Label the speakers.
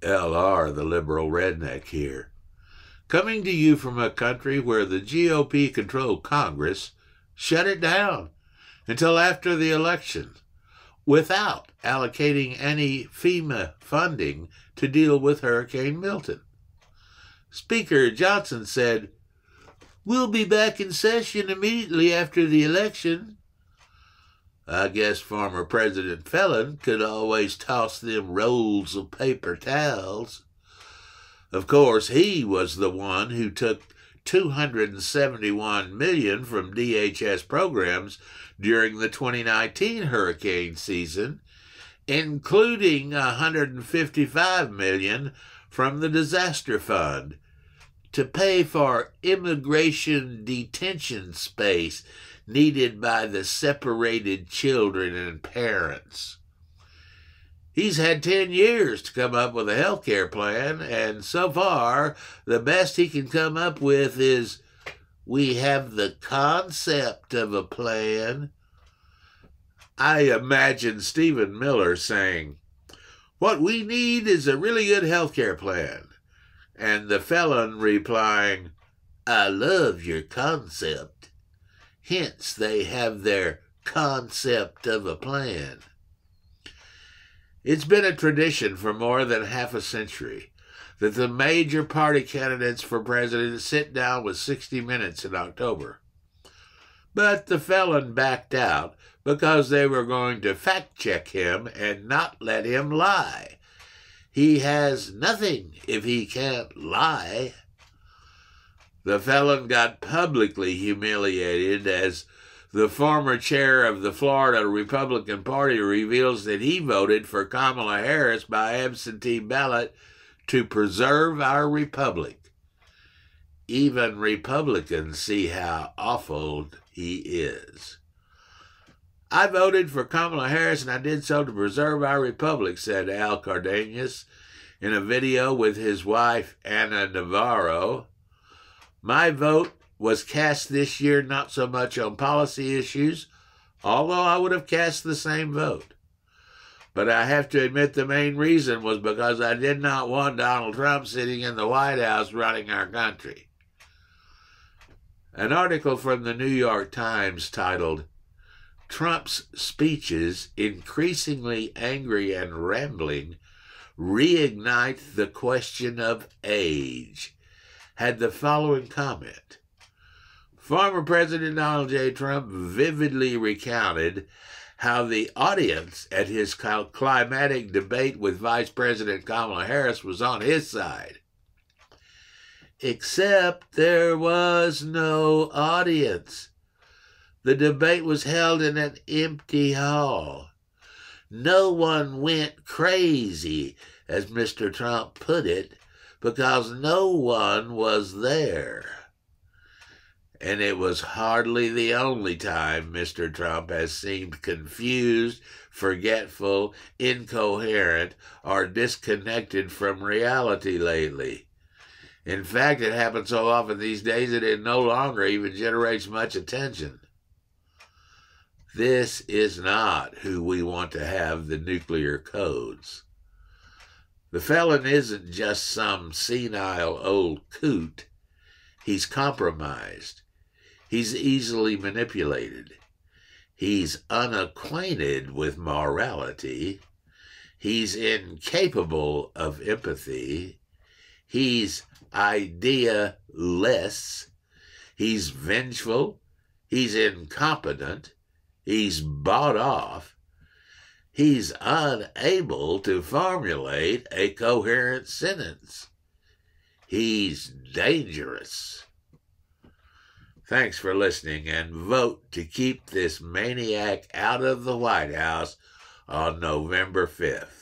Speaker 1: LR, the liberal redneck here, coming to you from a country where the GOP-controlled Congress shut it down until after the election, without allocating any FEMA funding to deal with Hurricane Milton. Speaker Johnson said, "We'll be back in session immediately after the election." I guess former President Felon could always toss them rolls of paper towels. Of course, he was the one who took $271 million from DHS programs during the 2019 hurricane season, including $155 million from the disaster fund to pay for immigration detention space needed by the separated children and parents. He's had 10 years to come up with a health care plan, and so far, the best he can come up with is, "We have the concept of a plan." I imagine Stephen Miller saying, "What we need is a really good health care plan," and the Felon replying, "I love your concept." Hence, they have their concept of a plan. It's been a tradition for more than half a century that the major party candidates for president sit down with 60 Minutes in October. But the Felon backed out because they were going to fact-check him and not let him lie. He has nothing if he can't lie. The Felon got publicly humiliated as the former chair of the Florida Republican Party reveals that he voted for Kamala Harris by absentee ballot to preserve our republic. Even Republicans see how awful he is. "I voted for Kamala Harris, and I did so to preserve our republic," said Al Cardenas in a video with his wife, Ana Navarro. "My vote was cast this year not so much on policy issues, although I would have cast the same vote. But I have to admit the main reason was because I did not want Donald Trump sitting in the White House running our country." An article from the New York Times titled, "Trump's Speeches, Increasingly Angry and Rambling, Reignite the Question of Age," had the following comment. Former President Donald J. Trump vividly recounted how the audience at his climatic debate with Vice President Kamala Harris was on his side. Except there was no audience. The debate was held in an empty hall. No one went crazy, as Mr. Trump put it, because no one was there. And it was hardly the only time Mr. Trump has seemed confused, forgetful, incoherent, or disconnected from reality lately. In fact, it happens so often these days that it no longer even generates much attention. This is not who we want to have the nuclear codes. The Felon isn't just some senile old coot. He's compromised. He's easily manipulated. He's unacquainted with morality. He's incapable of empathy. He's idea-less. He's vengeful. He's incompetent. He's bought off. He's unable to formulate a coherent sentence. He's dangerous. Thanks for listening, and vote to keep this maniac out of the White House on November 5th.